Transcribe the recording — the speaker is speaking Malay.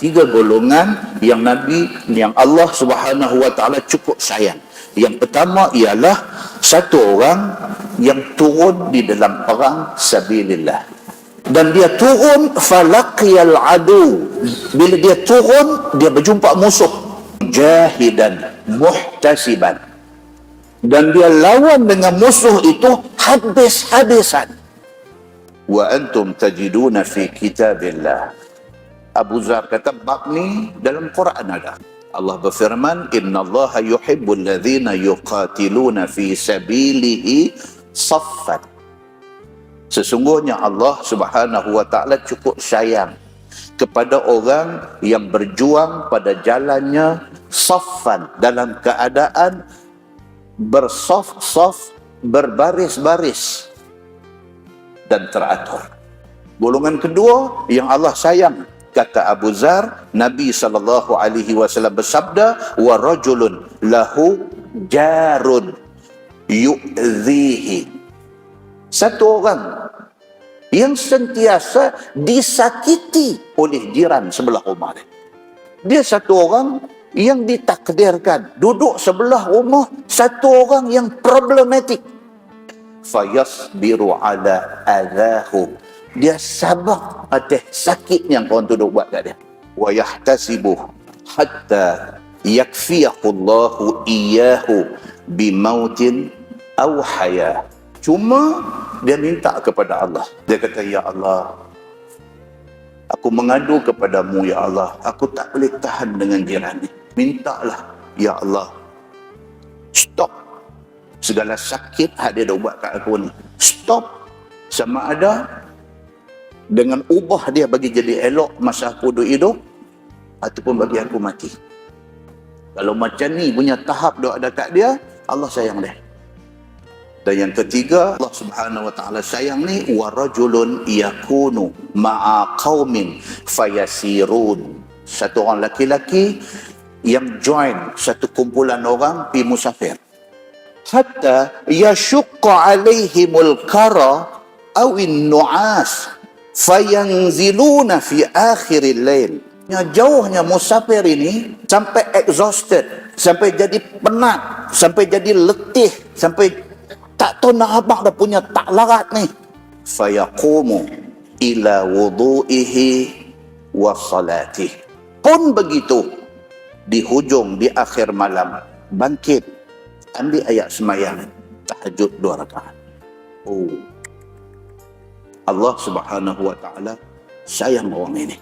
Tiga golongan yang Allah Subhanahu wa taala cukup sayang. Yang pertama ialah satu orang yang turun di dalam perang sabilillah. Dan dia turun falaqiyal adu. Bila dia turun, dia berjumpa musuh. Jahidan muhtasiban. Dan dia lawan dengan musuh itu habis-habisan. Wa antum tajiduna fi kitabillah. Abu Zar kata bab ni dalam Quran ada. Allah berfirman, innallaha yuhibbul ladzina yuqatiluna fi sabilihi saffan. Sesungguhnya Allah Subhanahu wa taala cukup sayang kepada orang yang berjuang pada jalannya saffan, dalam keadaan bersaf-saf, berbaris-baris dan teratur. Golongan kedua yang Allah sayang, kata Abu Zar, Nabi SAW bersabda, wa rajulun lahu jarun yu'dhihi. Satu orang yang sentiasa disakiti oleh jiran sebelah rumah dia. Dia satu orang yang ditakdirkan duduk sebelah rumah satu orang yang problematik. Fayasbiru ala adhahu. Dia sabar atas sakit yang kawan tu buat kat dia. Wa yahtasibuh hatta yakfiyahullahu iyyahu bimautin aw haya. Cuma dia minta kepada Allah. Dia kata, ya Allah, aku mengadu kepadamu, ya Allah, aku tak boleh tahan dengan jiran ni. Mintalah, ya Allah, stop segala sakit yang dia dah buat kat aku ni. Stop. Sama ada dengan ubah dia bagi jadi elok masa aku hidup, ataupun bagi aku mati. Kalau macam ni punya tahap doa dekat dia, Allah sayang dia. Dan yang ketiga, Allah Subhanahu wa taala sayang ni, wa rajulun yakunu ma'a qaumin fayasirun. Satu orang laki-laki yang join satu kumpulan orang pi musafir. Hatta yashqa alaihimul kara awin nu'as fayanziluna fi akhiril lail. Jauhnya musafir ini sampai exhausted, sampai jadi penat, sampai jadi letih, sampai tak tahu nak abang dah punya tak larat ni. Fayaqumu ila wudu'ihi wa salatih. Pun begitu, di hujung, di akhir malam, bangkit, ambil ayat semayang, tahajud 2 rakaat. Oh, Allah Subhanahu wa taala sayang orang ini.